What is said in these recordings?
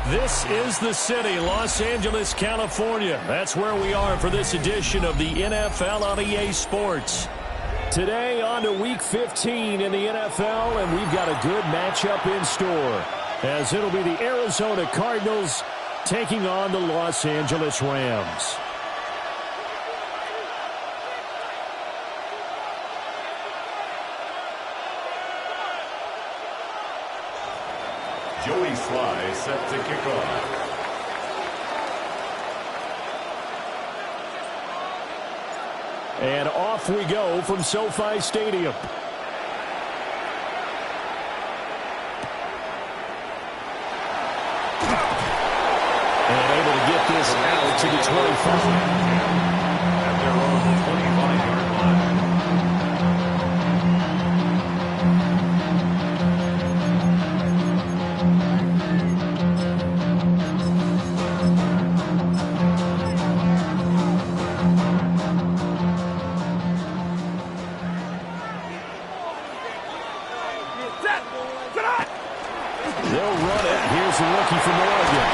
This is the city, Los Angeles, California. That's where we are for this edition of the NFL on EA Sports. Today on to Week 15 in the NFL, and we've got a good matchup in store, as it'll be the Arizona Cardinals taking on the Los Angeles Rams. Joey Sly set to kick off. And off we go from SoFi Stadium. And able to get this out to the 25. At their own 25-yard line. They'll run it. Here's the rookie from Oregon.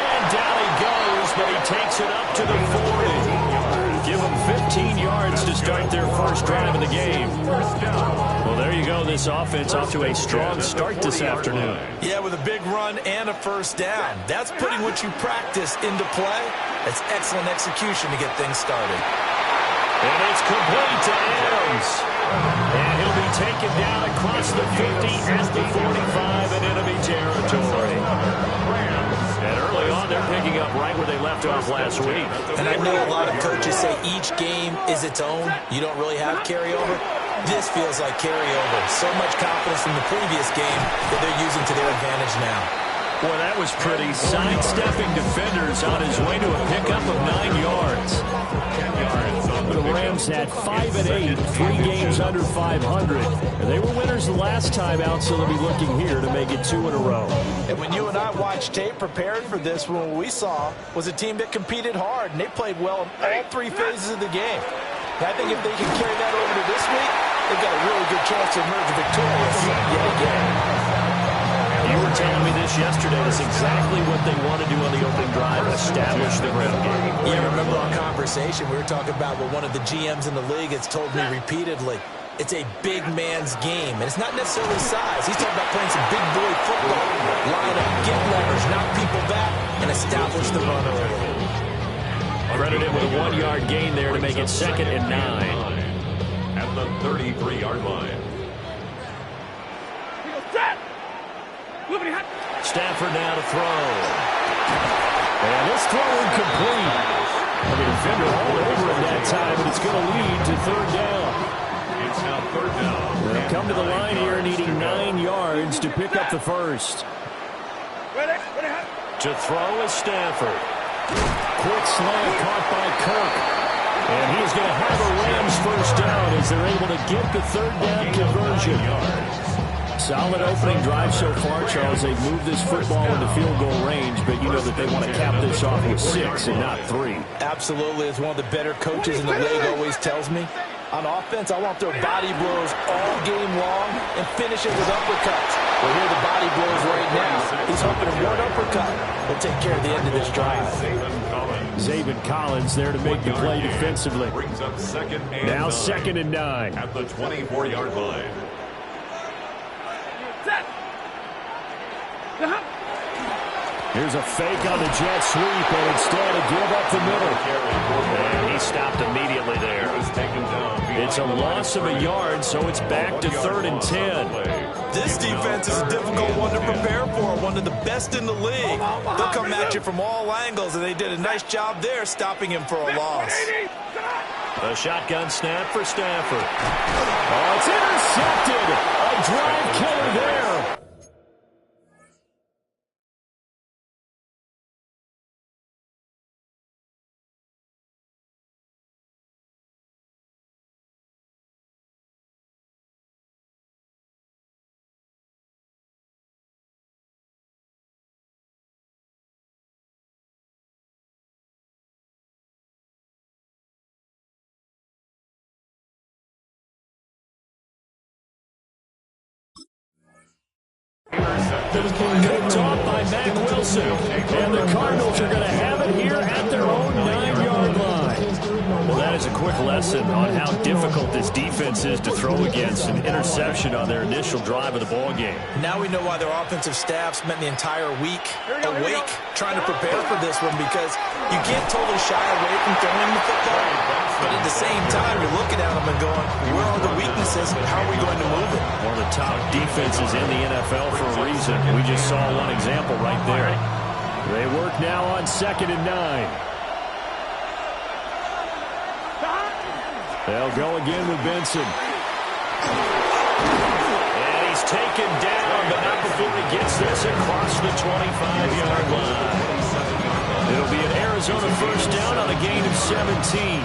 And down he goes, but he takes it up to the 40. Give them 15 yards to start their first drive of the game. Well, there you go. This offense off to a strong start this afternoon. Yeah, with a big run and a first down. That's putting what you practice into play. That's excellent execution to get things started. And it's complete to Adams. And he'll be taken down across the 50 at the 45 in enemy territory. And early on, they're picking up right where they left off last week. And I know a lot of coaches say each game is its own. You don't really have carryover. This feels like carryover. So much confidence from the previous game that they're using to their advantage now. Boy, that was pretty. Sidestepping defenders on his way to a pickup of 9 yards. The Rams had 5 and 8, 3 games under 500. And they were winners the last time out, so they'll be looking here to make it 2 in a row. And when you and I watched tape prepared for this, what we saw was a team that competed hard, and they played well in all 3 phases of the game. And I think if they can carry that over to this week, they've got a really good chance to emerge victorious yet again. You were telling me this yesterday. That's exactly what they want to do on the opening drive, establish the ground game. Yeah, remember our conversation? We were talking about what one of the GMs in the league has told me repeatedly. It's a big man's game, and it's not necessarily size. He's talking about playing some big boy football. Line up, get leverage, knock people back, and establish the run early. Credited with a 1-yard gain there to make it 2nd and 9. At the 33-yard line. Stafford now to throw. And this throw incomplete. The defender all over it that time, but it's going to lead to 3rd down. It's now 3rd down. They'll come to the line here needing 9 yards to pick up the first. To throw is Stafford. Quick slant caught by Kirk. And he's going to have a Rams first down as they're able to get the 3rd down conversion. Solid opening drive so far, Charles. They've moved this football into field goal range, but you know that they want to cap this off with 6 and not 3. Absolutely. As one of the better coaches in the league always tells me, on offense, I want their body blows all game long and finish it with uppercuts. Well, here are the body blows right now. He's hoping in one uppercut will take care of the end of this drive. Zaven Collins there to make the play defensively. Brings up 2nd and Now 9. 2nd and 9. At the 24-yard line. Here's a fake on the jet sweep, and instead a give up the middle. And he stopped immediately there. It's a loss of a yard, so it's back to 3rd and 10. This defense is a difficult one to prepare for, one of the best in the league. They'll come at you from all angles, and they did a nice job there stopping him for a loss. A shotgun snap for Stafford. Oh, it's intercepted. A drive killer there. Picked off by Mack Wilson. And the Cardinals are going to have it here at their own 9-yard line. Well, that is a quick lesson on how difficult this defense is to throw against. An interception on their initial drive of the ball game. Now we know why their offensive staff spent the entire week awake trying to prepare for this one, because you can't totally shy away from throwing the football. But at the same time, you're looking at them and going, where are the weaknesses? How are we going to move it? One of the top defenses in the NFL for a reason. We just saw one example right there. They work now on 2nd and 9. They'll go again with Benson. And he's taken down, but not before he gets this across the 25-yard line. It'll be an Arizona first down on a gain of 17.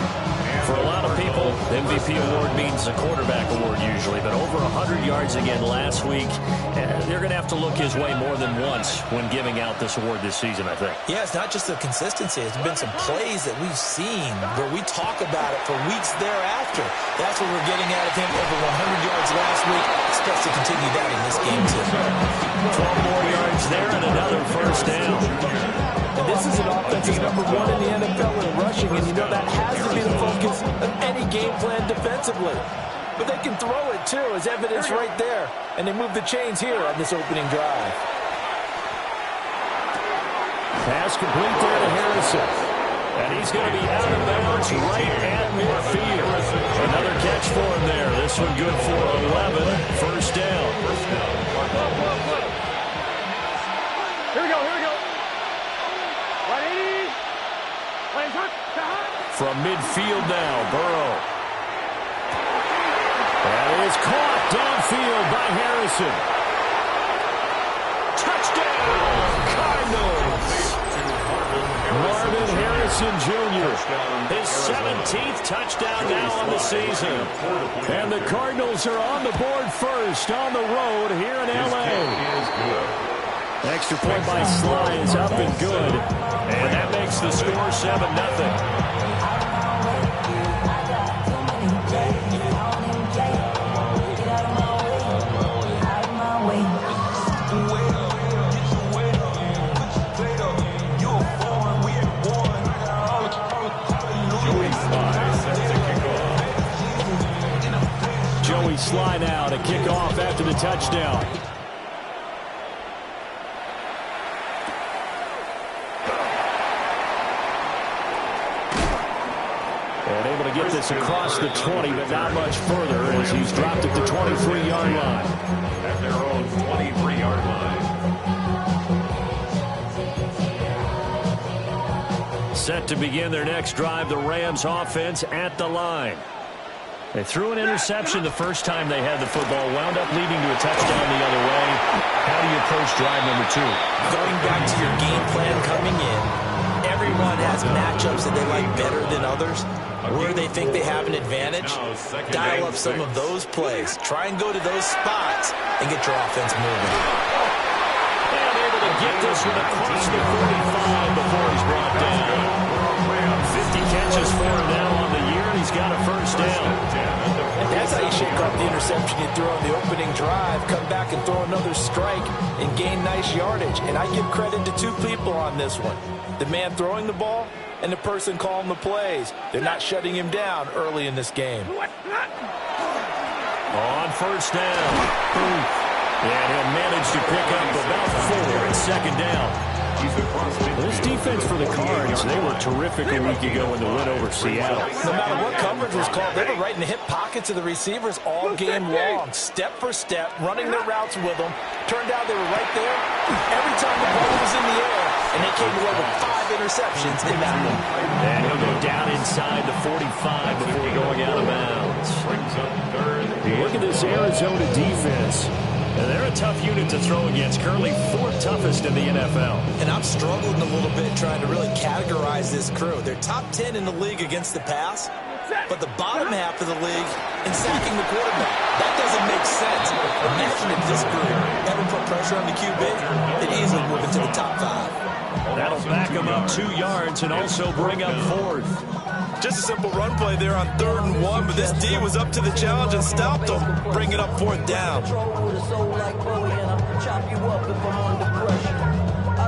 For a lot of people, the MVP award means a quarterback award usually, but over 100 yards again last week. They're going to have to look his way more than once when giving out this award this season, I think. Yeah, it's not just the consistency. It's been some plays that we've seen where we talk about it for weeks thereafter. That's what we're getting out of him. Over 100 yards last week. Expects to continue that in this game, too. 12 more yards there and another first down. This is an offense that's #1 in the NFL in rushing, and you know that has to be the focus of any game plan defensively. But they can throw it, too, as evidence right there. And they move the chains here on this opening drive. Pass complete there to Harrison. And he's going to be out of bounds right at midfield. Another catch for him there. This one good for 11. First down. Here we go. From midfield now, Burrow. That is caught downfield by Harrison. Touchdown, Cardinals. Marvin Harrison Jr. His 17th touchdown now on the season. And the Cardinals are on the board first on the road here in L.A. Extra point by Sly is up and good. And that makes the score 7-0. Joey Sly now to kick off after the touchdown. And able to get this across the 20, but not much further as he's dropped at the 23-yard line. At their own 23-yard line. Set to begin their next drive, the Rams offense at the line. They threw an interception the first time they had the football, wound up leading to a touchdown the other way. How do you approach drive number 2? Going back to your game plan coming in, everyone has matchups that they like better than others, where they think they have an advantage. Dial up some of those plays. Try and go to those spots and get your offense moving. And able to get this one across the 45 before he's brought down. 50 catches for him now on the year, and he's got a first down. And that's how you shake off the interception you threw on the opening drive, come back and throw another strike and gain nice yardage. And I give credit to two people on this one. The man throwing the ball and the person calling the plays. They're not shutting him down early in this game. On first down. And he'll manage to pick up about 4 at second down. This defense for the Cards, they were terrific a week ago in the win over Seattle. No matter what coverage was called, they were right in the hip pockets of the receivers all game long, step for step, running their routes with them. Turned out they were right there every time the ball was in the air, and they came away with 5 interceptions in that one. And he'll go down inside the 45 before going out of bounds. Look at this Arizona defense. And they're a tough unit to throw against, currently 4th toughest in the NFL. And I'm struggling a little bit trying to really categorize this crew. They're top 10 in the league against the pass, but the bottom half of the league in sacking the quarterback. That doesn't make sense. Imagine if this group ever put pressure on the QB, they'd easily move into the top 5. That'll back them up 2 yards and also bring up 4th. Just a simple run play there on 3rd and 1, but this D was up to the challenge and stopped him. Bring it up 4th down. I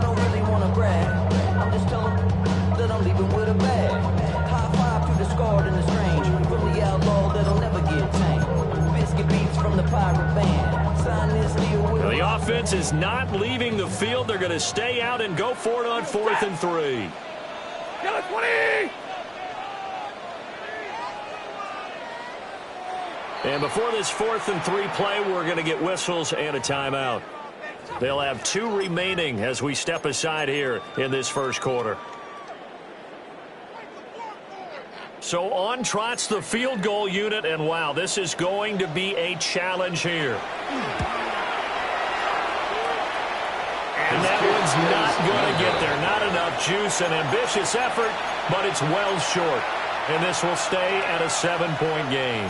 don't really want to brag. I'm just telling that I'm leaving with a bag. High five to the scarred and the strange. From the outlaw that'll never get tamed. Biscuit beats from the pirate band. Sign this deal with The offense is not leaving the field. They're going to stay out and go for it on 4th and 3. Get it, 20! And before this 4th and 3 play, we're going to get whistles and a timeout. They'll have 2 remaining as we step aside here in this first quarter. So on trots the field goal unit, and wow, this is going to be a challenge here. And that one's not going to get there. Not enough juice, an ambitious effort, but it's well short. And this will stay at a 7-point game.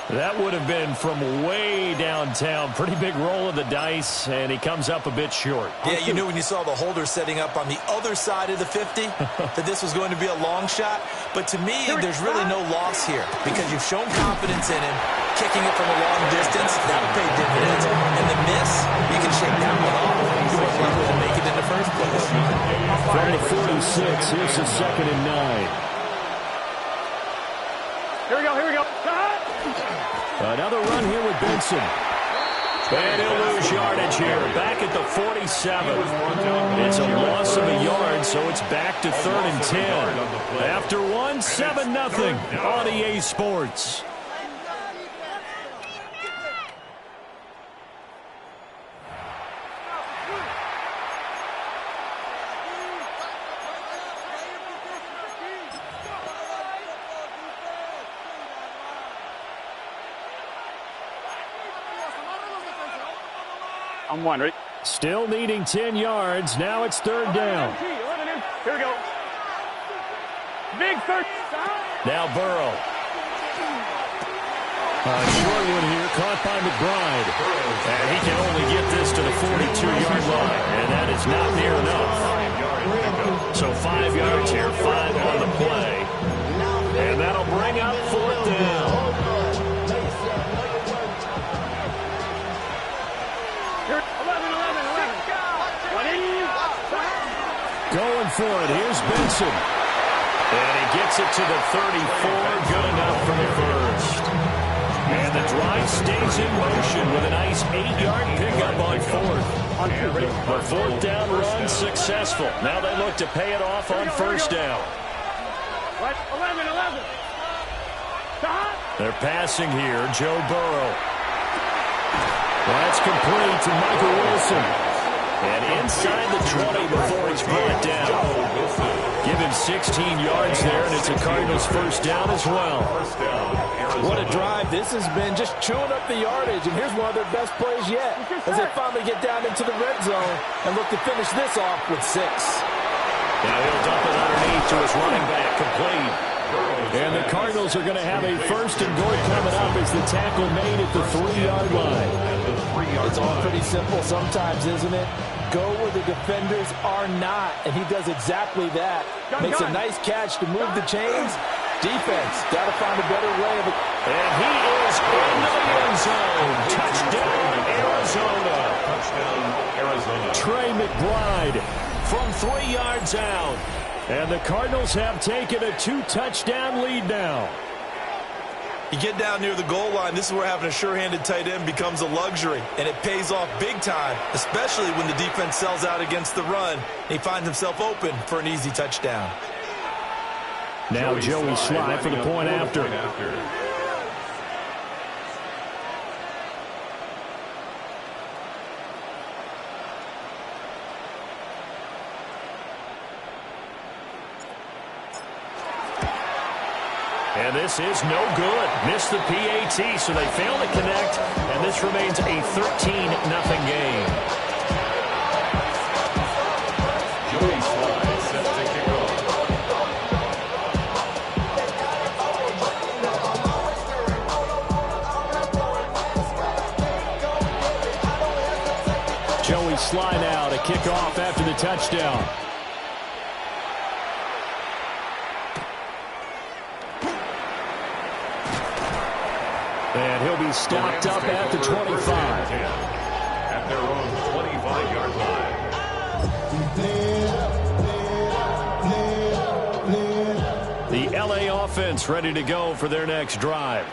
That would have been from way downtown. Pretty big roll of the dice, and he comes up a bit short. Yeah, you knew when you saw the holder setting up on the other side of the 50 that this was going to be a long shot. But to me, there's really no loss here because you've shown confidence in him. Kicking it from a long distance, that'll pay dividends. And the miss, you can shake that one off. You weren't likely to make it in the first place. From the 46, here's the 2nd and 9. Here we go, here we go. Another run here with Benson. And he'll lose yardage here. Back at the 47. It's a loss of a yard, so it's back to 3rd and 10. After one, 7-0 on EA Sports. I'm one, ready? Still needing 10 yards. Now it's 3rd down. 11 in. Here we go. Big 3rd. Now Burrow. Short one here, caught by McBride. And he can only get this to the 42-yard line, and that is not near enough. So 5 yards here, 5 on the play. And that'll bring up 4th down. Going for it. Here's Benson. And he gets it to the 34. Good enough for the first. And the drive stays in motion with a nice 8-yard pickup on 4th. The 4th down run successful. Now they look to pay it off on 1st down. 11. They're passing here. Joe Burrow. That's complete to Michael Wilson. And inside the 20 before he's brought down. Give him 16 yards there, and it's a Cardinals 1st down as well. What a drive this has been, just chewing up the yardage. And here's one of their best plays yet as they finally get down into the red zone and look to finish this off with 6. Now he'll dump it underneath to his running back, complete. And the Cardinals are going to have a 1st and goal coming up as the tackle made at the 3-yard line. It's all pretty simple sometimes, isn't it? Go where the defenders are not, and he does exactly that. Makes a nice catch to move the chains. Defense, got to find a better way of it. And he is into the end zone. Touchdown, Arizona. Touchdown, Arizona. Trey McBride from 3 yards out. And the Cardinals have taken a 2-touchdown lead now. You get down near the goal line, this is where having a sure-handed tight end becomes a luxury, and it pays off big time, especially when the defense sells out against the run. He finds himself open for an easy touchdown. Now Joey Sly for the point after. And this is no good. Missed the PAT, so they fail to connect, and this remains a 13-0 game. Joey Sly set to kick off. Joey Sly now to kick off after the touchdown. And he'll be stopped up at the 25. At their own 25-yard line. The LA offense ready to go for their next drive.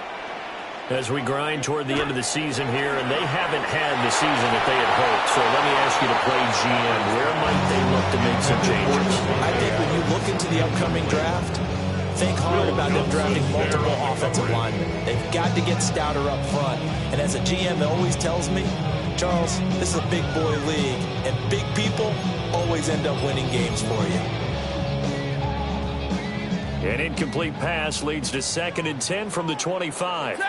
As we grind toward the end of the season here, and they haven't had the season that they had hoped. So let me ask you to play GM. Where might they look to make some changes? I think when you look into the upcoming draft, think hard about them drafting multiple offensive linemen. They've got to get stouter up front. And as a GM, it always tells me, Charles, this is a big boy league, and big people always end up winning games for you. An incomplete pass leads to 2nd and 10 from the 25.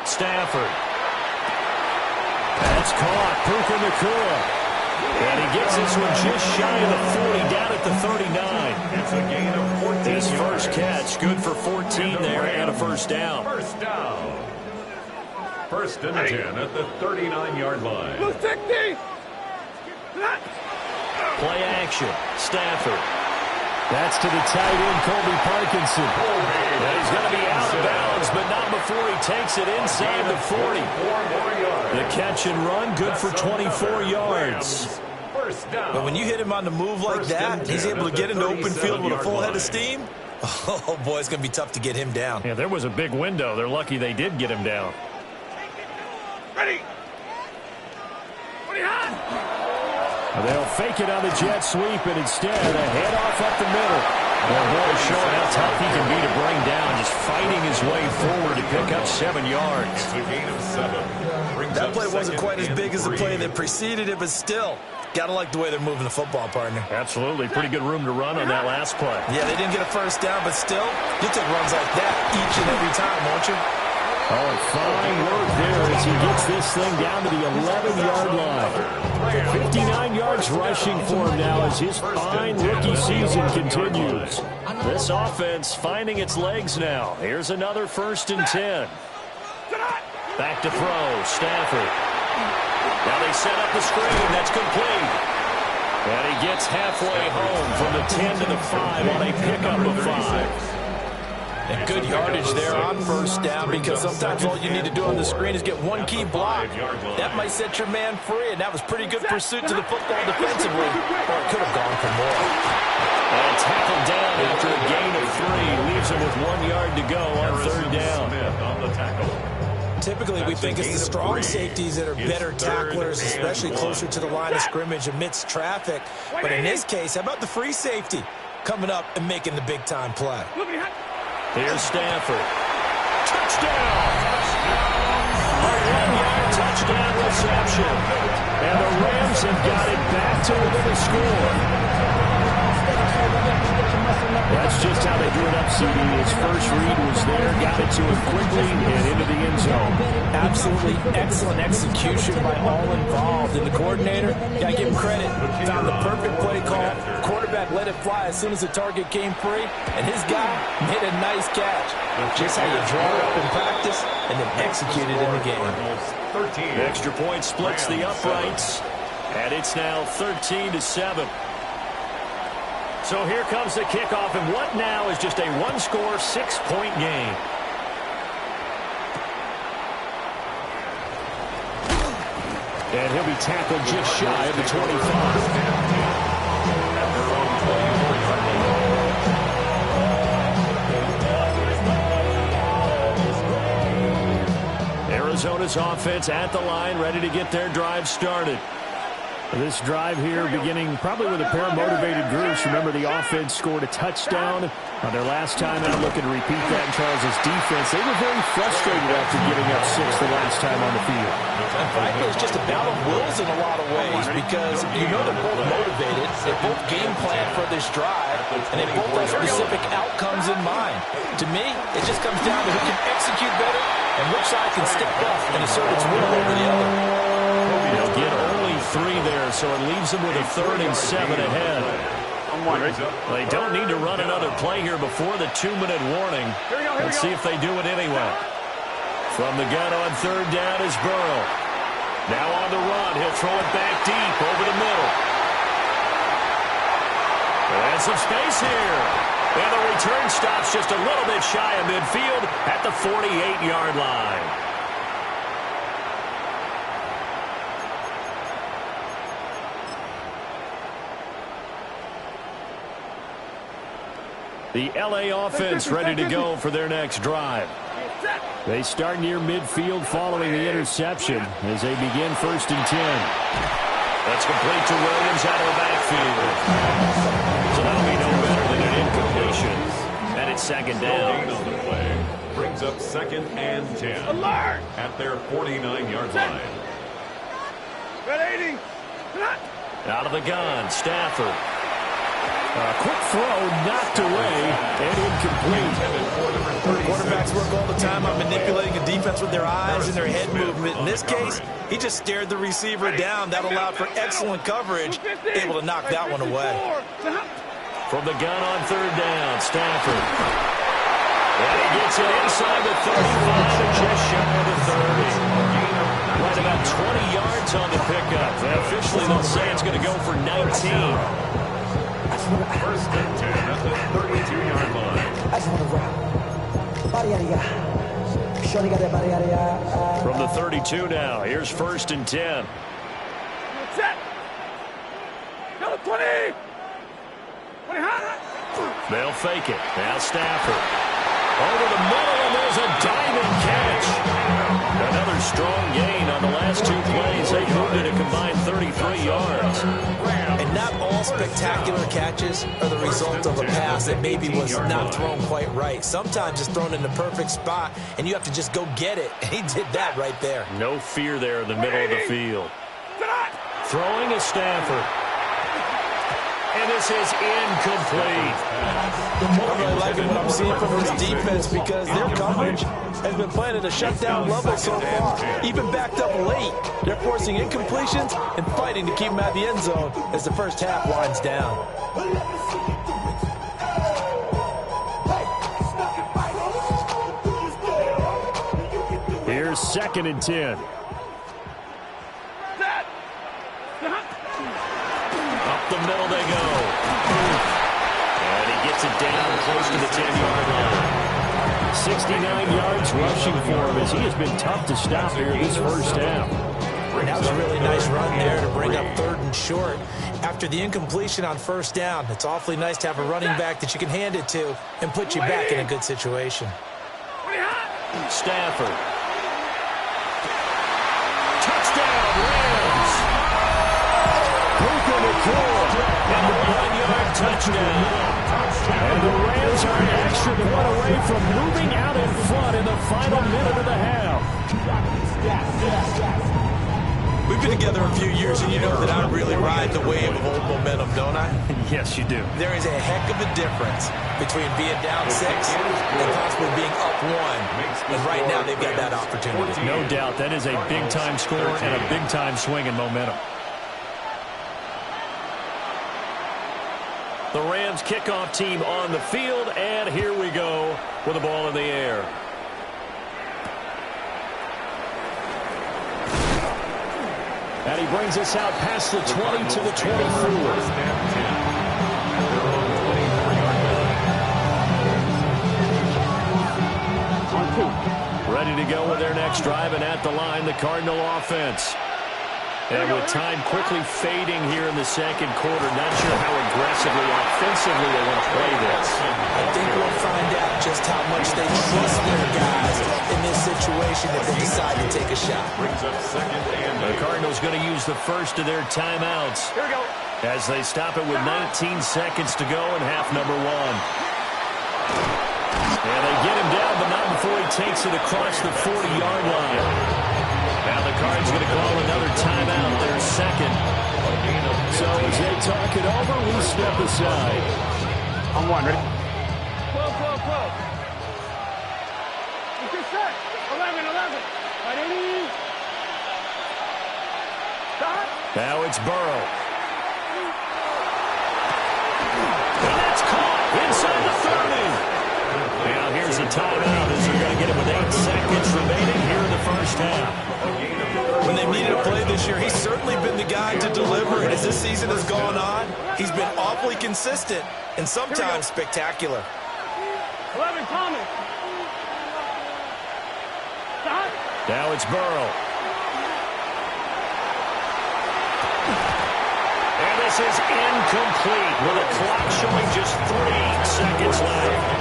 Stafford. That's caught. Puka Nacua. And he gets this one just shy of the 40, down at the 39. It's a gain of 14 His first yards. catch, good for 14 there and a first down. First down. 1st and 10 at the 39-yard line. Play action. Stafford. That's to the tight end, Colby Parkinson. And he's going to be out of bounds, but not before he takes it inside the 40. The catch and run, good for 24 yards. First down. But when you hit him on the move like that, he's able to get into open field with a full head of steam. Oh, boy, it's going to be tough to get him down. Yeah, there was a big window. They're lucky they did get him down. They'll fake it on the jet sweep, and instead a handoff up the middle. Well, boy, showing how tough he can be to bring down, just fighting his way forward to pick up 7 yards. It's a gain of 7. Brings That up play wasn't 2nd quite as and big as the 3. play that preceded it, but still, got to like the way they're moving the football, partner. Absolutely. Pretty good room to run on that last play. Yeah, they didn't get a first down, but still, you'll take runs like that each and every time, won't you? Oh, fine work there as he gets this thing down to the 11-yard line. 59 yards rushing for him now as his fine rookie season continues. This offense finding its legs now. Here's another 1st and 10. Back to throw. Stafford. Now they set up the screen. That's complete. And he gets halfway home from the 10 to the 5 on a pickup of 5. And good yardage there on first down, because sometimes all you need to do on the screen is get one key block. That might set your man free, and that was pretty good pursuit to the football defensively. Or it could have gone for more. And tackled down after a gain of 3. Leaves him with 1 yard to go on 3rd down. On the tackle. Typically, we think it's the strong safeties that are better tacklers, especially closer to the line of scrimmage amidst traffic. But in this case, how about the free safety coming up and making the big-time play? Here's Stafford. Touchdown! A 1-yard touchdown reception. And the Rams have got it back to within the score. That's just how they drew it up, CD. His first read was there, got it to him quickly, and into the end zone. Absolutely excellent execution by all involved. And the coordinator, got to give him credit, found the perfect play call. Quarterback let it fly as soon as the target came free, and his guy made a nice catch. Just how you draw it up in practice and then execute it in the game. Extra point splits the uprights, and it's now 13-7. So here comes the kickoff, and what now is just a one-score, 6-point game. And he'll be tackled just shy of the 25. Arizona's offense at the line, ready to get their drive started. This drive here beginning probably with a pair of motivated groups. Remember, the offense scored a touchdown on their last time out. Looking to repeat that in Charles's defense. They were very frustrated after giving up 6 the last time on the field. And frankly, it's just a battle of wills in a lot of ways, because you know they're both motivated. They both game plan for this drive, and they both have specific outcomes in mind. To me, it just comes down to who can execute better and which side can step up and assert its will over the other. They'll get only 3 there, so it leaves them with a 3rd and 7 ahead. They don't need to run another play here before the 2-minute warning. Let's see if they do it anyway. From the gun on 3rd down is Burrow. Now on the run, he'll throw it back deep over the middle. And some space here. And the return stops just a little bit shy of midfield at the 48-yard line. The LA offense ready to go for their next drive. They start near midfield following the interception as they begin 1st and 10. That's complete to Williams out of the backfield. So that'll be no better than an incompletion. And it's 2nd down. On the play brings up 2nd and 10. Alert! At their 49-yard line. Ready? Out of the gun, Stafford. A quick throw knocked away and incomplete. Quarterbacks work all the time on manipulating a defense with their eyes and their head movement. In this case, he just stared the receiver down. That allowed for excellent coverage, able to knock that one away. From the gun on 3rd down, Stafford. And he gets it inside the 35 and just shy of the 30. Right about 20 yards on the pickup. And officially, they'll say it's going to go for 19. 1st and 10 at the 32-yard line. From the 32 now, here's 1st and 10. Set. Go 20. 20 high. They'll fake it. Now Stafford. Over the middle, and there's a diving catch. Another strong gain on the last 2 plays. They moved it a combined 33 yards. And not all spectacular catches are the result of a pass that maybe was not thrown quite right. Sometimes it's thrown in the perfect spot, and you have to just go get it. And he did that right there. No fear there in the middle of the field. Throwing is Stafford. And this is incomplete. I'm really liking what I'm seeing from this defense because their coverage has been playing at a shutdown level so far. Even backed up late, they're forcing incompletions and fighting to keep them out of the end zone as the first half winds down. Here's 2nd and 10. Up the middle they go. And he gets it down close to the 10-yard line. 69 yards rushing for him as he has been tough to stop here this first half. That was a really nice run there to bring up 3rd and short. After the incompletion on 1st down, it's awfully nice to have a running back that you can hand it to and put you back in a good situation. Stafford. Touchdown, Rams. And the 1-yard touchdown. And the Rams are an extra point away from moving out in front in the final minute of the half. We've been together a few years, and you know that I really ride the wave of old momentum, don't I? Yes, you do. There is a heck of a difference between being down 6 and possibly being up 1. And right now, they've got that opportunity. No doubt. That is a big-time score and a big-time swing in momentum. The Rams kickoff team on the field, and here we go with the ball in the air. And he brings us out past the 20 to the 24. Ready to go with their next drive, and at the line, the Cardinal offense. And with time quickly fading here in the 2nd quarter, not sure how aggressively, offensively they want to play this. I think we'll find out just how much they trust their guys in this situation if they decide to take a shot. Brings up 2nd and 8. The Cardinals going to use the first of their timeouts. Here we go. As they stop it with 19 seconds to go in half number 1. And they get him down, but not before he takes it across the 40-yard line. Now the Cards going to call another timeout, their 2nd. So as they talk it over, we step aside. On 1, ready? 12. What's your set? 11. Ready? Stop. Now it's Burrow. And that's caught inside the 30. Now here's a timeout as they're going to get it with 8 seconds remaining here in the first half. When they needed a play this this year, he's certainly been the guy to deliver. And as this season has gone on, he's been awfully consistent and sometimes spectacular. 11, Thomas. Now it's Burrow. And this is incomplete with a clock showing just 3 seconds left.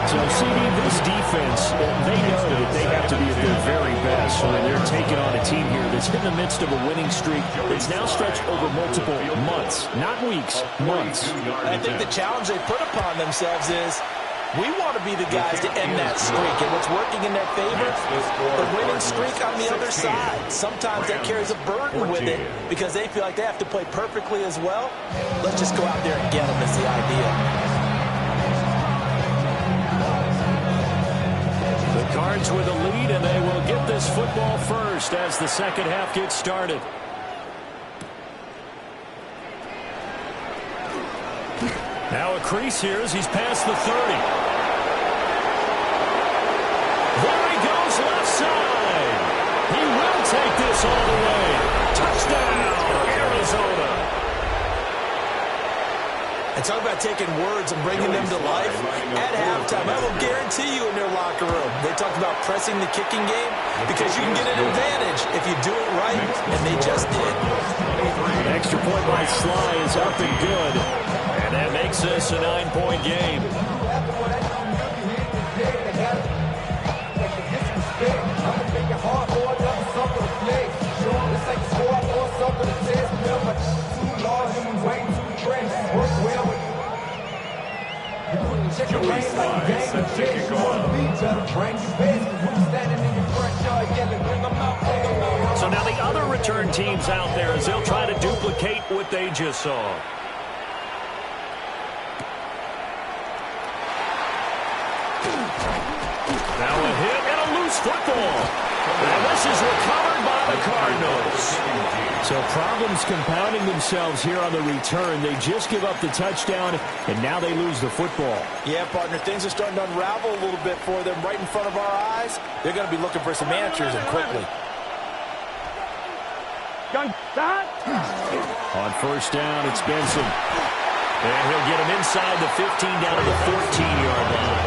So, CD, this defense, they know that they have to be at their very best when they're taking on a team here that's in the midst of a winning streak that's now stretched over multiple months, not weeks, months. I think the challenge they put upon themselves is we want to be the guys to end that streak. And what's working in their favor? The winning streak on the other side. Sometimes that carries a burden with it because they feel like they have to play perfectly as well. Let's just go out there and get them is the idea. The Cards with a lead, and they will get this football first as the second half gets started. Now a crease here as he's past the 30. There he goes left side. He will take this all the way. Touchdown, Arizona. And talk about taking words and bringing them to life. At halftime, I will guarantee you in their locker room, they talked about pressing the kicking game because you can get an advantage if you do it right, and they just did. An extra point by Sly is up and good, and that makes this a 9-point game. So now the other return teams out there as they'll try to duplicate what they just saw. Now a hit and a loose football. And this is recovered by the Cardinals. So problems compounding themselves here on the return. They just give up the touchdown, and now they lose the football. Yeah, partner, things are starting to unravel a little bit for them right in front of our eyes. They're going to be looking for some answers, and quickly. On first down, it's Benson. And he'll get him inside the 15 down to the 14-yard line.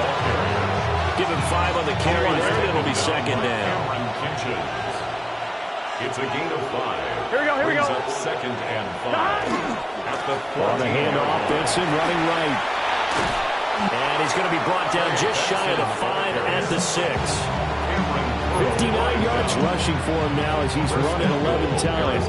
Give him 5 on the carry there, and it'll be second down. It's a gain of 5. Here we go, here we go. Up second and 5. At the On the handoff, Benson running right. And he's going to be brought down just shy of the 5 at the 6. 59 yards rushing for him now as he's running 11 times.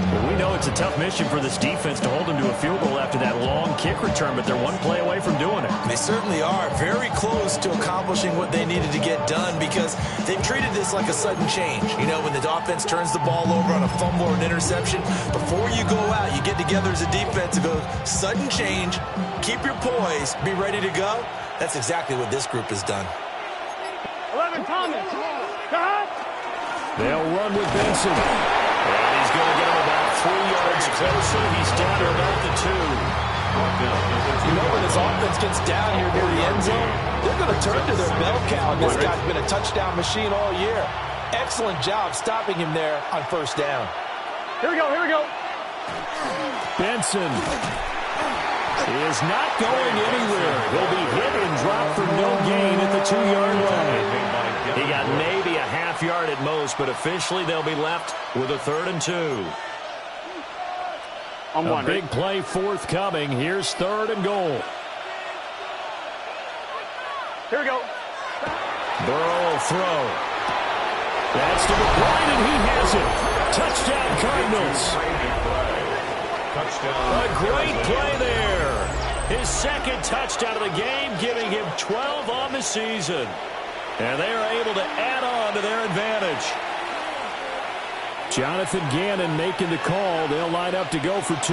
Well, we know it's a tough mission for this defense to hold him to a field goal after that long kick return, but they're one play away from doing it. They certainly are very close to accomplishing what they needed to get done because they've treated this like a sudden change. You know, when the offense turns the ball over on a fumble or an interception, before you go out, you get together as a defense and go, sudden change, keep your poise, be ready to go. That's exactly what this group has done. 11, Thomas. They'll run with Benson. And he's going to get him about 3 yards closer. He's down to about the 2. You know, when this offense gets down here near the end zone, they're going to turn to their bell cow. This guy's been a touchdown machine all year. Excellent job stopping him there on first down. Here we go, here we go. Benson is not going anywhere. He'll be hit and dropped for no gain at the 2-yard line. He got maybe a half yard at most, but officially they'll be left with a 3rd and 2. A big play forthcoming. Here's 3rd and goal. Here we go. Burrow will throw. That's to McBride, and he has it. Touchdown, Cardinals. A great play there. His 2nd touchdown of the game, giving him 12 on the season. And they are able to add on to their advantage. Jonathan Gannon making the call. They'll line up to go for 2.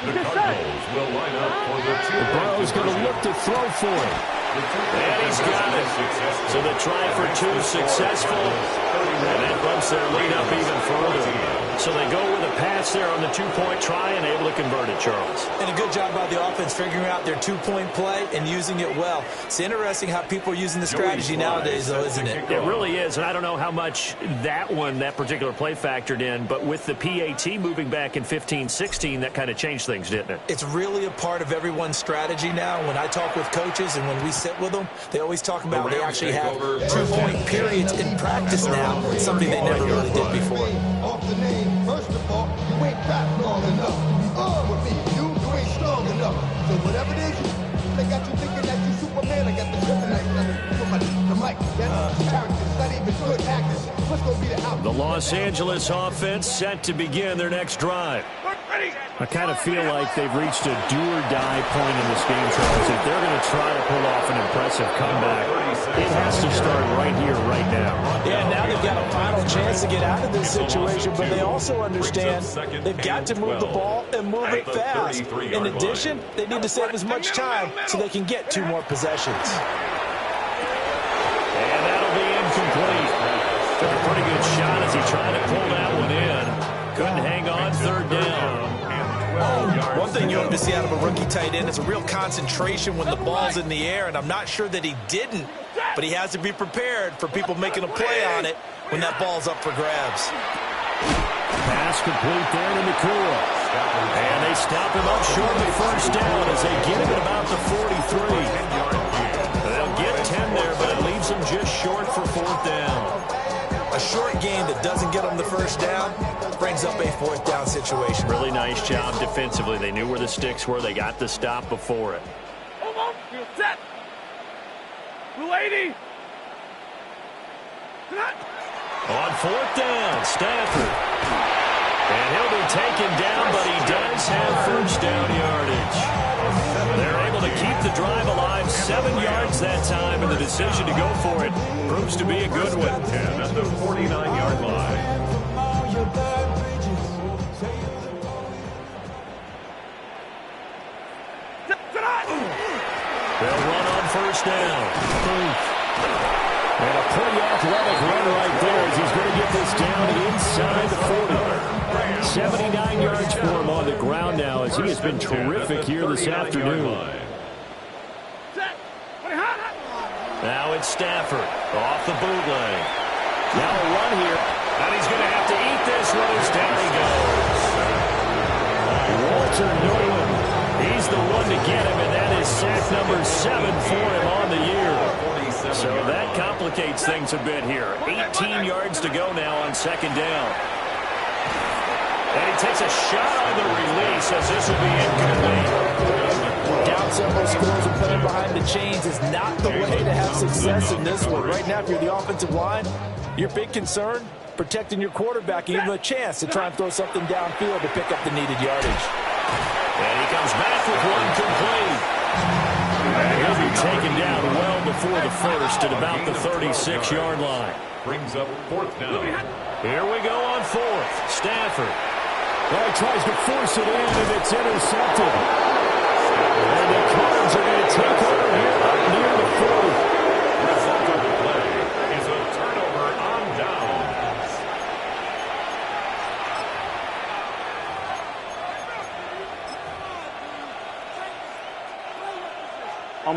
The Cardinals will line up for the 2. Burrow's going to look to throw for it. And he's got it. So the try for 2 successful. And that bumps their lead up even further. So they go with a pass there on the two-point try and able to convert it, Charles. And a good job by the offense figuring out their two-point play and using it well. It's interesting how people are using the strategy nowadays, though, isn't it? It really is, and I don't know how much that particular play factored in, but with the PAT moving back in 15-16, that kind of changed things, didn't it? It's really a part of everyone's strategy now. When I talk with coaches and when we sit with them, they always talk about they actually have two-point periods in practice now. It's something they never really did before. Off the name, first of all, you ain't rap long enough. With me, you ain't strong enough. So whatever it is, they got you thinking that you Superman. I got the kryptonite for the mic. That's characters, not even good actors. What's going to be the outcome? The Los Angeles offense set to begin their next drive. I kind of feel like they've reached a do-or-die point in this game, Charles. If they're going to try to pull off an impressive comeback, it has to start right here, right now. Yeah, now they've got a final chance to get out of this situation, but they also understand they've got to move the ball and move it fast. In addition, they need to save as much time so they can get 2 more possessions. And that'll be incomplete. Took a pretty good shot as he tried to pull that one in. Couldn't hang on, third down. One thing you hope to see out of a rookie tight end is a real concentration when the ball's in the air, and I'm not sure that he didn't, but he has to be prepared for people making a play on it when that ball's up for grabs. Pass complete there to Nakua. And they stop him up short of the first down as they get him at about the 43. They'll get 10 there, but it leaves them just short for fourth down. A short game that doesn't get them the first down brings up a fourth down situation. Really nice job defensively. They knew where the sticks were. They got the stop before it. Set. Blue 80. On fourth down, Stafford. And he'll be taken down, but he does have first down yardage. They're able to keep the drive alive, 7 yards that time, and the decision to go for it proves to be a good one. And at the 49-yard line. They'll run on first down. And a pretty athletic run right there as he's going to get this down inside the 40. 79 yards for him on the ground now as he has been terrific here this afternoon. Now it's Stafford off the bootleg. Now a run here. And he's going to have to eat this one as down he goes. Walter Nolan. He's the one to get him, and that is sack number 7 for him on the year. So that complicates things a bit here. 18 yards to go now on second down. And he takes a shot on the release as this will be incomplete. Down several scores and playing behind the chains is not the way to have success in this one. Right now, if you're the offensive line, your big concern, protecting your quarterback, and give him a chance to try and throw something downfield to pick up the needed yardage. And he comes back with one complete. And he'll be taken down well before the first at about the 36-yard line. Brings up fourth down. Here we go on fourth. Stafford. Well, he tries to force it in, and it's intercepted. And the Cards are going to take over here up near the 40. The result of the play is a turnover on downs.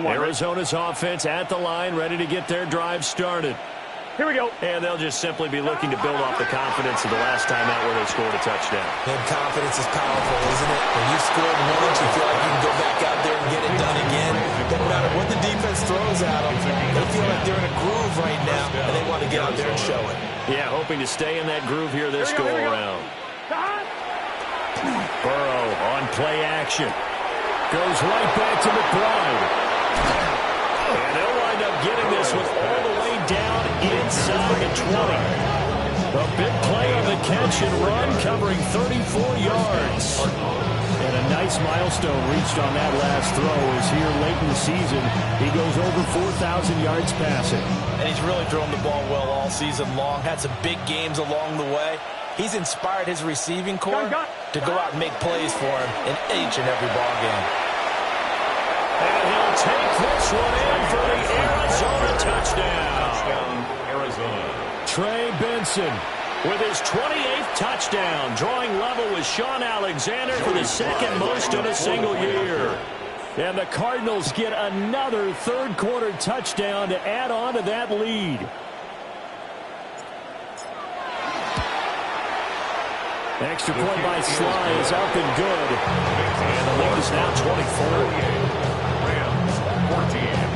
Arizona's offense at the line, ready to get their drive started. Here we go. And they'll just simply be looking to build off the confidence of the last time out where they scored a touchdown. And confidence is powerful, isn't it? When you scored once, you feel like you can go back out there and get it done again. No matter what the defense throws at them, they feel like they're in a groove right now, and they want to get out there and show it. Yeah, hoping to stay in that groove here this go-around. Burrow on play action. Goes right back to McBride. And they'll wind up getting this one all the way down inside the 20. A big play on the catch and run, covering 34 yards. And a nice milestone reached on that last throw as here late in the season, he goes over 4,000 yards passing. And he's really thrown the ball well all season long. Had some big games along the way. He's inspired his receiving corps to go out and make plays for him in each and every ball game. And he'll take this one in for the Arizona touchdown. Arizona. Trey Benson with his 28th touchdown, drawing level with Sean Alexander for the second most in a single year. And the Cardinals get another third-quarter touchdown to add on to that lead. Extra point by Sly is up and good. And the lead is now 24. Rams 14.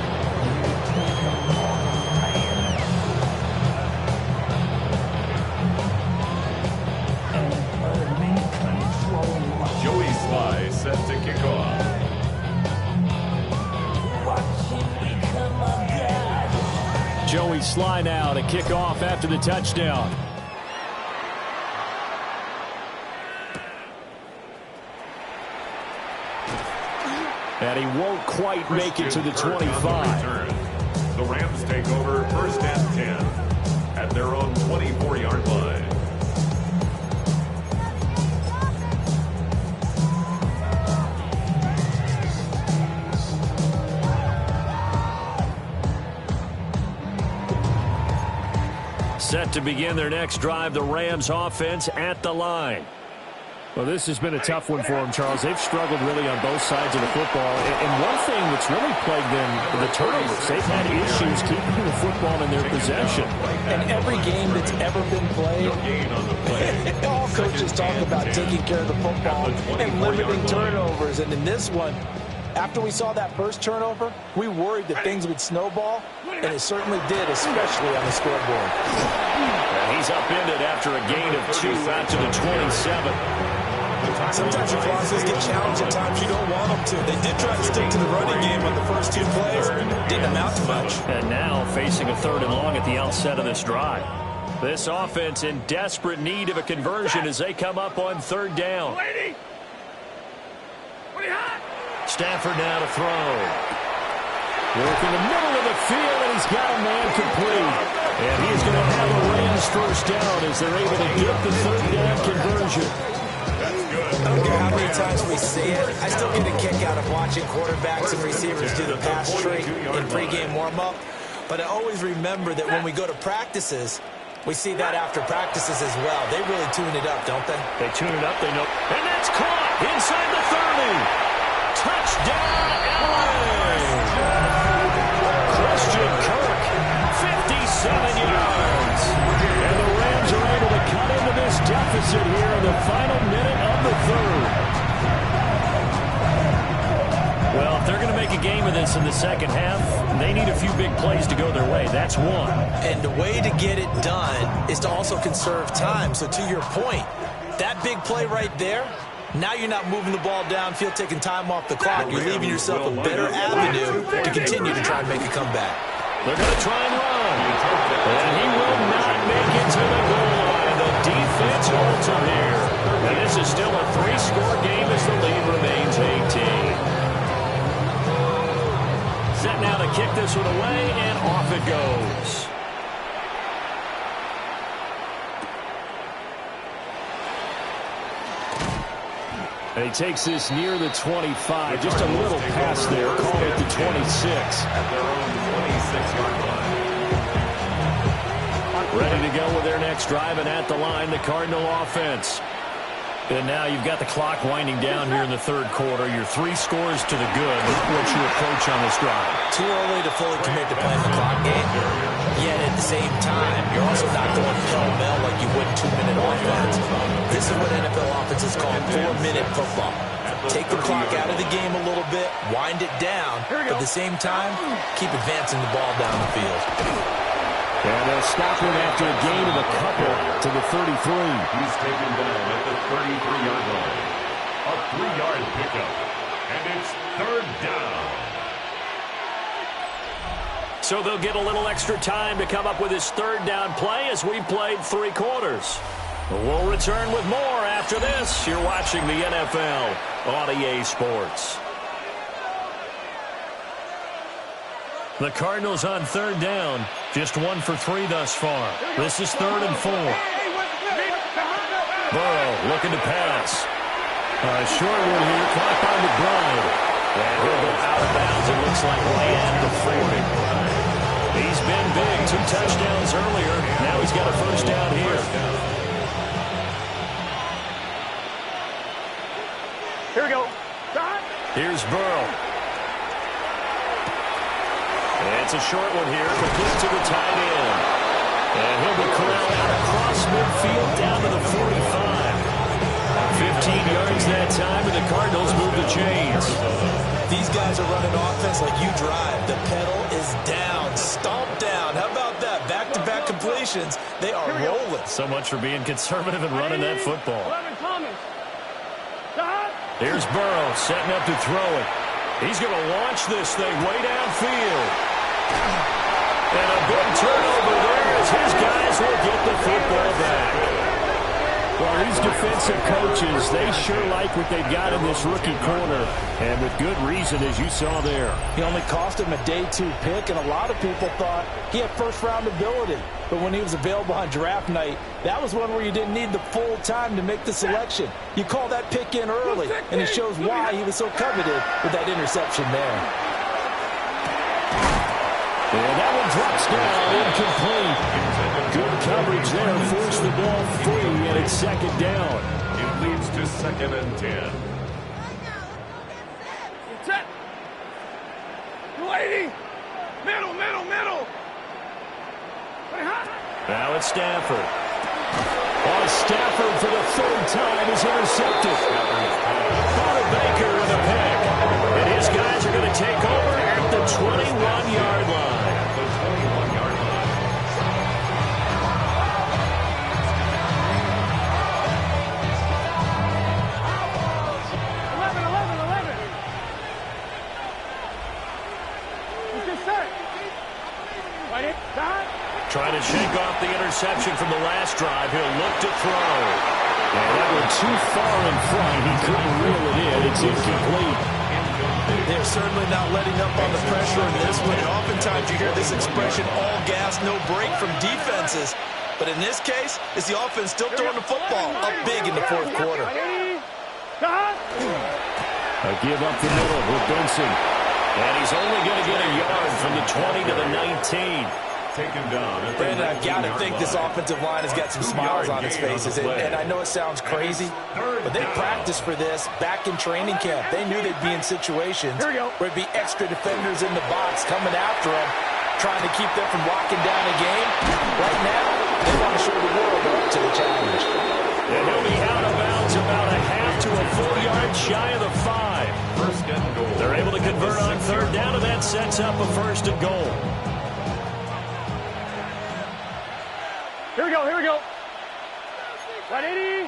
Joey Sly set to kick off. Joey Sly now to kick off after the touchdown. And he won't quite make it to the 25. The Rams take over first and 10 at their own 24-yard line. Set to begin their next drive, the Rams offense at the line. Well, this has been a tough one for them, Charles. They've struggled really on both sides of the football. And one thing that's really plagued them, the turnovers. They've had issues keeping the football in their possession. And every game that's ever been played, all coaches talk about taking care of the football and limiting turnovers. And in this one, after we saw that first turnover, we worried that things would snowball, and it certainly did, especially on the scoreboard. And he's upended after a gain of 2 out to the 27. Sometimes your process get challenged at times you don't want them to. They did try to stick to the running game on the first 2 plays. Didn't amount to much. And now facing a 3rd and long at the outset of this drive. This offense in desperate need of a conversion as they come up on 3rd down. Stafford now to throw. Working the middle of the field, and he's got a man complete. And he's going to have a Rams first down as they're able to get the 3rd down conversion. I don't care how many times we see it. I still get a kick out of watching quarterbacks and receivers do the pass trick in pregame warm-up. But I always remember that when we go to practices, we see that after practices as well. They really tune it up, don't they? They tune it up, they know. And that's caught inside the 30. Touchdown, LA! Christian Kirk, 57 yards. And the Rams are able to cut into this deficit here in the final minute of the 3rd. Well, if they're going to make a game of this in the second half, they need a few big plays to go their way. That's one. And the way to get it done is to also conserve time. So to your point, that big play right there, now you're not moving the ball downfield, taking time off the clock. You're leaving yourself a better avenue to continue to try and make a comeback. They're going to try and run. And he will not make it to the goal line. The defense holds him here. And this is still a 3-score game as the lead remains 18. Set now to kick this one away, and off it goes. And he takes this near the 25. Just a little pass there. Call it the 26. At their own 26-yard line. Ready to go with their next drive, and at the line, the Cardinal offense. And now you've got the clock winding down here in the 3rd quarter. Your 3 scores to the good. What's your approach on this drive? Too early to fully commit to playing the clock game. Yet at the same time, you're also not going pell-mell like you would 2-minute offense. This is what NFL offenses call 4-minute football. Take the clock out of the game a little bit, wind it down, but at the same time, keep advancing the ball down the field. And they'll stop him after a gain of a couple to the 33. He's taken down at the 33-yard line. A 3-yard pickup. And it's 3rd down. So they'll get a little extra time to come up with his 3rd down play as we played 3 quarters. We'll return with more after this. You're watching the NFL on EA Sports. The Cardinals on 3rd down. Just 1 for 3 thus far. This is 3rd and 4. Burrow looking to pass. Short one here, caught by McBride. And he'll go out of bounds, it looks like, right at the 40. He's been big. 2 touchdowns earlier. Now he's got a first down here. Here's Burrow. It's a short one here, complete to the tight end. And he'll be corralled out across midfield down to the 45. 15 yards that time, and the Cardinals move the chains. These guys are running offense like you drive. The pedal is down, stomped down. How about that? Back-to-back completions. They are rolling. So much for being conservative and running that football. Here's Burrow setting up to throw it. He's going to launch this thing way downfield. And a big turnover there as his guys will get the football back. Well, these defensive coaches, they sure like what they've got in this rookie corner. And with good reason, as you saw there. He only cost him a day 2 pick, and a lot of people thought he had first-round ability. But when he was available on draft night, that was one where you didn't need the full time to make the selection. You call that pick in early, and it shows why he was so coveted with that interception there. And that one drops down, incomplete. Good coverage there, forced the ball free, and it's second down. It leads to 2nd and 10. Set. 280. Middle. Now it's Stafford. Oh, Stafford for the 3rd time is intercepted. Baker with a pick. And his guys are going to take over at the 21-yard line. Trying to shake off the interception from the last drive. He'll look to throw. And that went too far in front. He couldn't reel it in. It's incomplete. They're certainly not letting up on the pressure in this one. And oftentimes you hear this expression, all gas, no break from defenses. But in this case, it's the offense still throwing the football up big in the 4th quarter. A give up the middle with Benson. And he's only going to get a yard from the 20 to the 19. Taken down. Brandon, I've got to think this offensive line has got some smiles on its faces. And I know it sounds crazy, but they practiced for this back in training camp. They knew they'd be in situations where it'd be extra defenders in the box coming after them, trying to keep them from locking down a game. Right now, they want to show the world they're up to the challenge. And he'll be out of bounds about a half to a full yard shy of the 5. 1st and goal. They're able to convert on 3rd down, and that sets up a 1st and goal. Here we go. 180.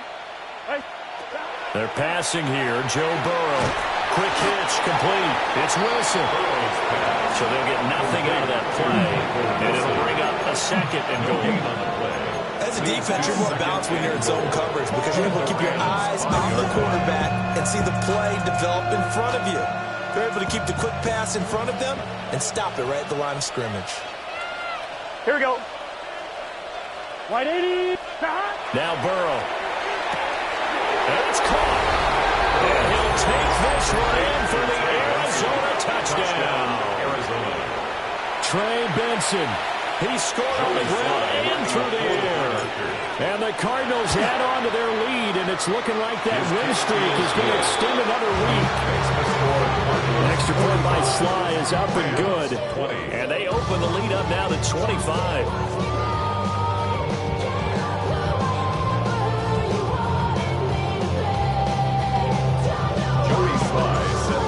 They're passing here. Joe Burrow. Quick hitch, complete. It's Wilson. So they'll get nothing out of that play. And it'll bring up a 2nd and goal on the play. As a defense, you're more balanced when you're in zone coverage because you're able to keep your eyes on the quarterback and see the play develop in front of you. They're able to keep the quick pass in front of them and stop it right at the line of scrimmage. Here we go. 180. Now Burrow. And it's caught. And he'll take this one in for the Arizona touchdown. Arizona. Trey Benson. He scored on the ground and through the air. And the Cardinals add on to their lead, and it's looking like that win streak is going to extend another week. Extra point by Sly is up and good. And they open the lead up now to 25.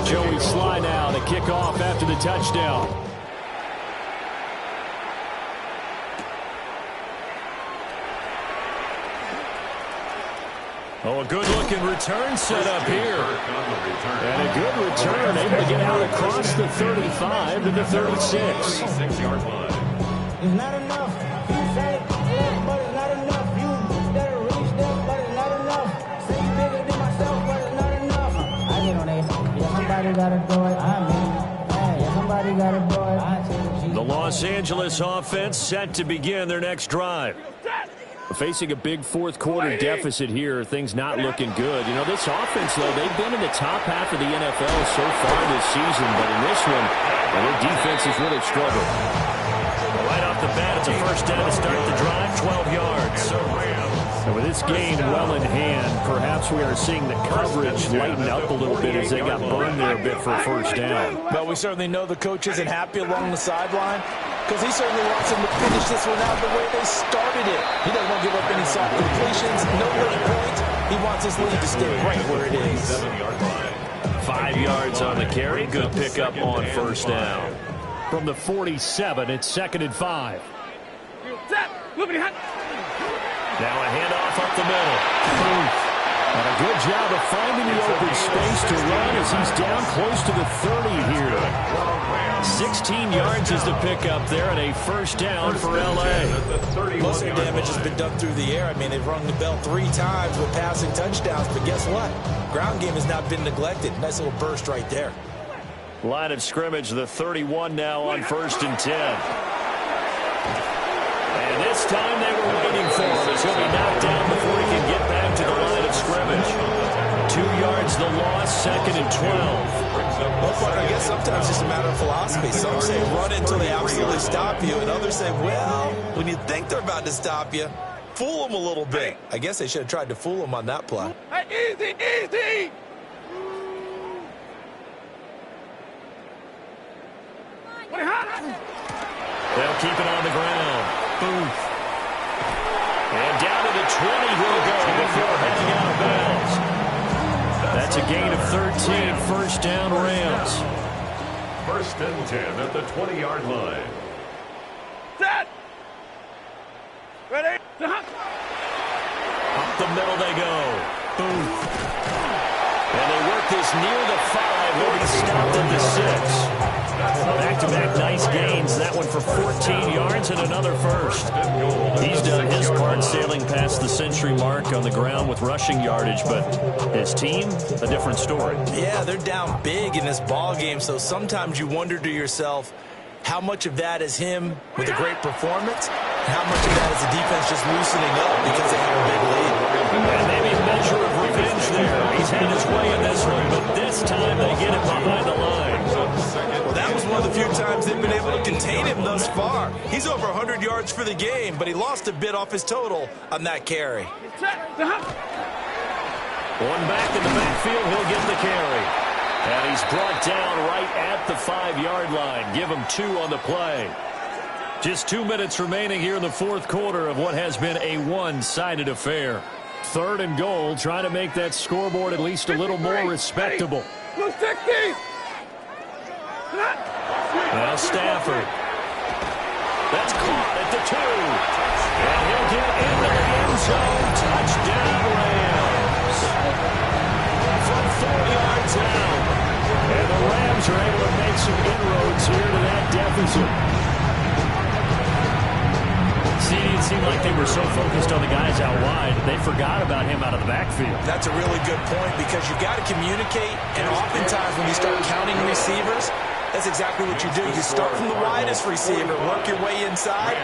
Joey Sly now to kick off after the touchdown. Oh, a good-looking return set up here. And a good return, able to get out across the 35 to the 36. 6-yard line. It's not enough. You say, but it's not enough. You better reach them, but it's not enough. Say you bigger than myself, but it's not enough. I get on it. Yeah, somebody gotta do it. I mean, hey, yeah, somebody gotta do it. I take The Los Angeles offense set to begin their next drive. Facing a big 4th quarter deficit here, things not looking good. You know, this offense, though, they've been in the top half of the NFL so far this season, but in this one, their defense has really struggled. Right off the bat, it's a 1st down to start the drive, 12 yards. And with this game well in hand, perhaps we are seeing the coverage lighten up a little bit as they got burned there a bit for a first down. Well, we certainly know the coach isn't happy along the sideline because he certainly wants them to finish this one out the way they started it. He doesn't want to give up any soft completions, no late points. He wants his lead to stay right where it is. 5 yards on the carry. Good pickup on first down. From the 47, it's 2nd and 5. Now a handoff up the middle. And a good job of finding the open space to run as he's down close to the 30 here. 16 yards is the pickup there and a first down for L.A. Most of the damage has been done through the air. I mean, they've rung the bell 3 times with passing touchdowns, but guess what? Ground game has not been neglected. Nice little burst right there. Line of scrimmage, the 31 now on 1st and 10. And this time they were waiting for him as he'll be knocked down before he can get back to the line of scrimmage. 2 yards the loss, 2nd and 12. Well, I guess sometimes it's just a matter of philosophy. Some say run until they absolutely stop you, and others say, well, when you think they're about to stop you, fool them a little bit. I guess they should have tried to fool them on that play. Hey, easy, easy! They'll keep it on the ground. Booth. And down to the 20 he'll go before heading out of bounds. That's a gain of 13. First down, Rams. 1st and 10 at the 20-yard line. Set! Ready? Up the middle they go. Booth. And they work this near the 5. Will be stopped at the 6. Back-to-back nice gains. That one for 14 yards and another first. He's done his part sailing past the century mark on the ground with rushing yardage, but his team, a different story. Yeah, they're down big in this ball game, so sometimes you wonder to yourself how much of that is him with a great performance and how much of that is the defense just loosening up because they have a big lead. And maybe a measure of revenge there. He's had his way in this one, but this time they get it behind the line. Well, that was one of the few times they've been able to contain him thus far. He's over 100 yards for the game, but he lost a bit off his total on that carry. One back in the backfield, he'll get the carry. And he's brought down right at the 5-yard line. Give him 2 on the play. Just 2 minutes remaining here in the 4th quarter of what has been a one-sided affair. 3rd and goal, trying to make that scoreboard at least a little more respectable. Now Stafford. That's caught at the 2. And he'll get into the end zone. Touchdown, Rams. From 4 yards out. And the Rams are able to make some inroads here to that deficit. See, it seemed like they were so focused on the guys out wide, they forgot about him out of the backfield. That's a really good point because you've got to communicate, and oftentimes when you start counting receivers, that's exactly what you do. You start from the widest receiver, work your way inside.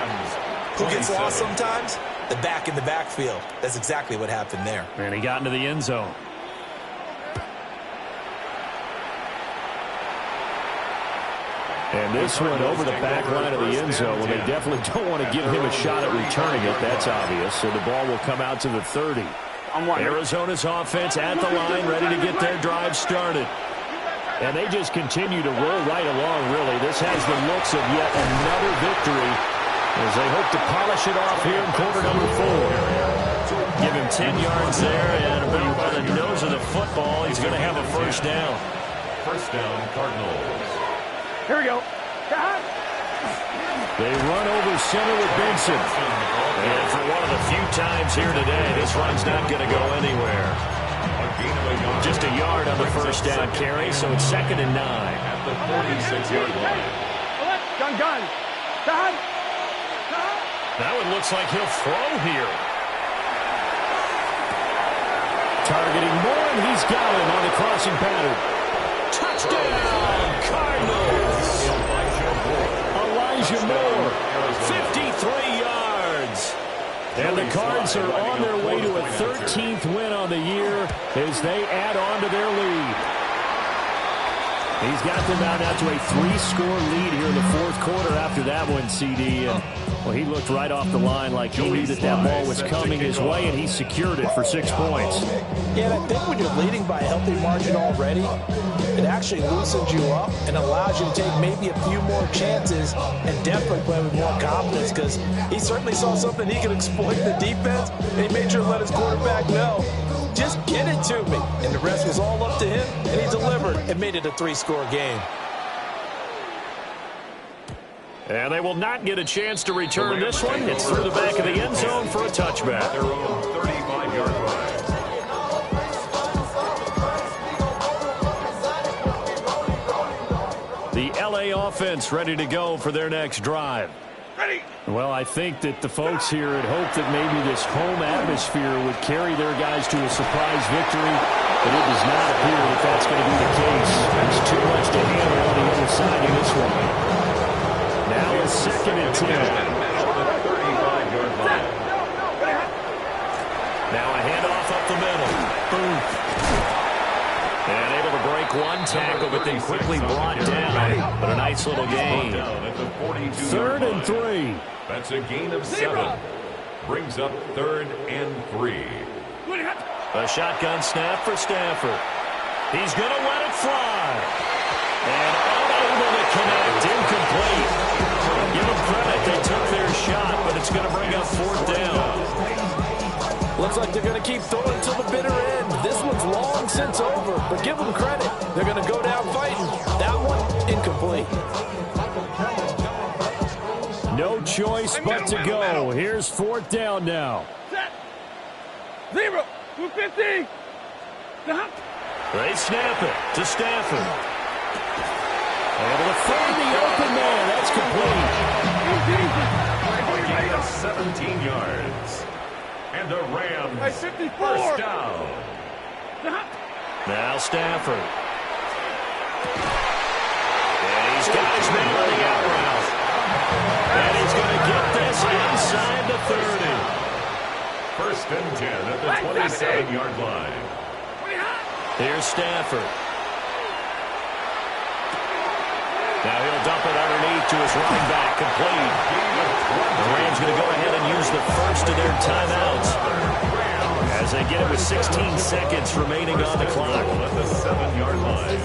Who gets lost sometimes? The back in the backfield. That's exactly what happened there. And he got into the end zone. And this one over the back line of the end zone. Well, they definitely don't want to give him a shot at returning it. That's obvious. So the ball will come out to the 30. Arizona's offense at the line, ready to get their drive started. And they just continue to roll right along, really. This has the looks of yet another victory as they hope to polish it off here in quarter number 4. Give him 10 yards there, and about by the nose of the football, he's going to have a first down. First down, Cardinals. Here we go. They run over center with Benson. And for one of the few times here today, this run's not going to go anywhere. Just a yard on the first down carry, so it's 2nd and 9. At the 46-yard line. Gun. That one looks like he'll throw here. Targeting Moore, and he's got him on the crossing pattern. Touchdown, Cardinals. Elijah Moore, 53 yards. And the Cards are on their way to a 13th win on the year as they add on to their lead. He's got them out to a 3-score lead here in the fourth quarter after that one, CD. And, well, he looked right off the line like he knew that ball was coming his way, and he secured it for 6 points. Yeah, and I think when you're leading by a healthy margin already, it actually loosens you up and allows you to take maybe a few more chances and definitely play with more confidence, because he certainly saw something he could exploit in the defense, and he made sure to let his quarterback know, just get it to me. And the rest was all up to him, and he delivered and made it a 3-score game. And they will not get a chance to return this one. It's through the back of the end zone for a touchback. Their own 35-yard line. The LA offense ready to go for their next drive. Ready. Well, I think that the folks here had hoped that maybe this home atmosphere would carry their guys to a surprise victory, but it does not appear that that's going to be the case. There's too much to handle on the other side of this one. Now a 2nd and 10. Now a handoff up the middle. Boom. And able to break one tackle, but then quickly brought down. But a nice little gain. 3rd and 3. That's a gain of 7. Brings up 3rd and 3. A shotgun snap for Stafford. He's going to let it fly. And unable to connect. Incomplete. Give them credit. They took their shot, but it's going to bring up 4th down. Looks like they're going to keep throwing till the bitter end. This one's long since over, but give them credit. They're going to go down fighting. That one, incomplete. No choice but to go. Here's 4th down now. Set. 0. 250. They snap it to Stafford. Able to find the open man. That's complete. A gain of 17 yards. And the Rams 1st down. Now Stafford. And he's got his man running out route. And he's going to get this inside the 30. 1st and 10 at the 27-yard line. Here's Stafford. Now he'll dump it underneath to his running back, complete. The Rams going to go ahead and use the first of their timeouts as they get it with 16 seconds remaining on the clock. At the 7-yard line.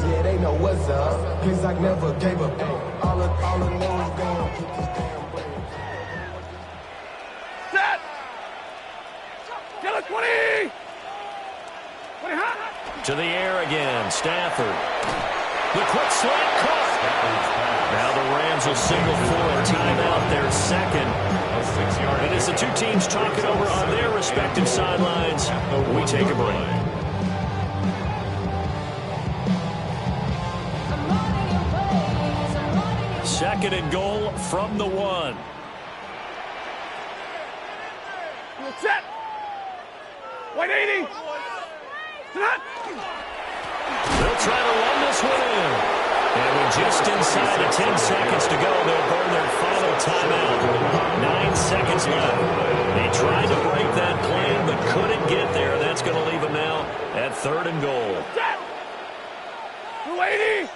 Yeah, they know what's up. Cause I never gave up. All the names going. Set. Kill it, 20. 20 hot. To the air again, Stafford. The quick slant caught. Now the Rams will signal for a timeout, their 2nd. And as the two teams talk it over on their respective sidelines, we take a break. 2nd and goal from the 1. Set. 180. They'll try to run this one in. And with just inside of 10 seconds to go, they'll burn their final timeout. 9 seconds left. They tried to break that plane, but couldn't get there. That's going to leave them now at 3rd and goal. 280.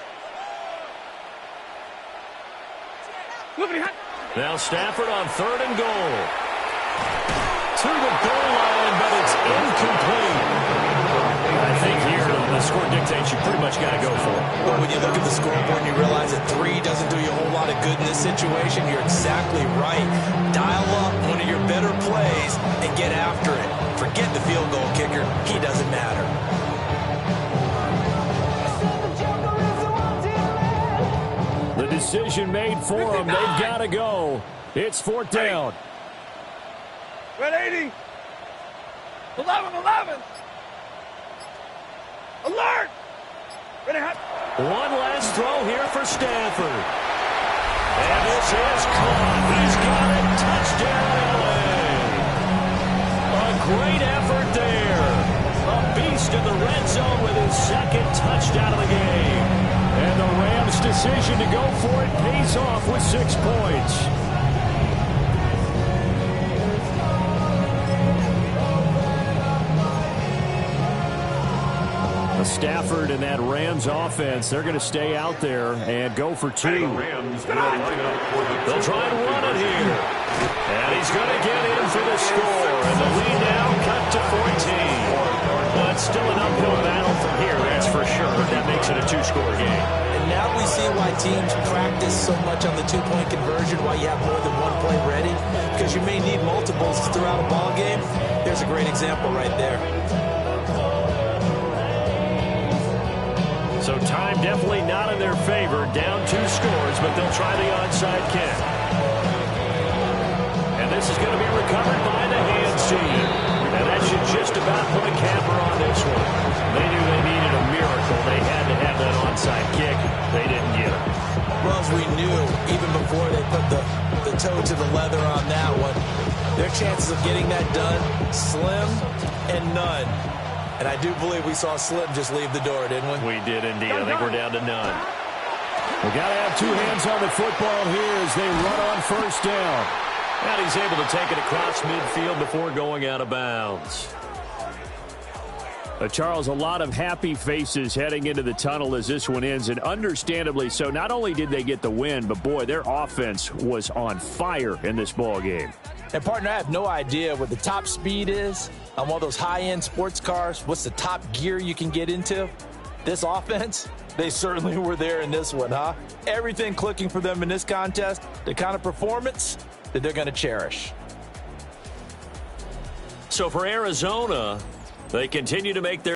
Now Stafford on 3rd and goal. To the goal line, but it's incomplete. I think here the score dictates you pretty much got to go for it. Well, when you look at the scoreboard and you realize that 3 doesn't do you a whole lot of good in this situation, you're exactly right. Dial up one of your better plays and get after it. Forget the field goal kicker. He doesn't matter. The decision made for them. They've got to go. It's 4th down. 180. 11. Alert. Ready, hot. One last throw here for Stafford. And this is caught. He's got it. Touchdown, LA. A great effort there. A beast in the red zone with his 2nd touchdown of the game. And the Rams' decision to go for it pays off with 6 points. Stafford and that Rams offense, they're going to stay out there and go for two. They'll try and run it here. And he's going to get in for the score. And the lead now cut to 14. But still an uphill battle from here, that's for sure. That makes it a two-score game. And now we see why teams practice so much on the two-point conversion, why you have more than one play ready, because you may need multiples throughout a ball game. There's a great example right there. So time definitely not in their favor. Down 2 scores, but they'll try the onside kick. And this is going to be recovered by the hands team. And that should just about put a capper on this one. They knew they needed a miracle. They had to have that onside kick. They didn't get it. Well, as we knew, even before they put the toe to the leather on that one, their chances of getting that done, slim and none. And I do believe we saw Slim just leave the door, didn't we? We did indeed. I think we're down to none. We got to have 2 hands on the football here as they run on first down. And he's able to take it across midfield before going out of bounds. Charles, a lot of happy faces heading into the tunnel as this one ends, and understandably so. Not only did they get the win, but, boy, their offense was on fire in this ball game. And, partner, I have no idea what the top speed is on one of those high-end sports cars. What's the top gear you can get into? This offense, they certainly were there in this one, huh? Everything clicking for them in this contest, the kind of performance that they're going to cherish. So for Arizona, they continue to make their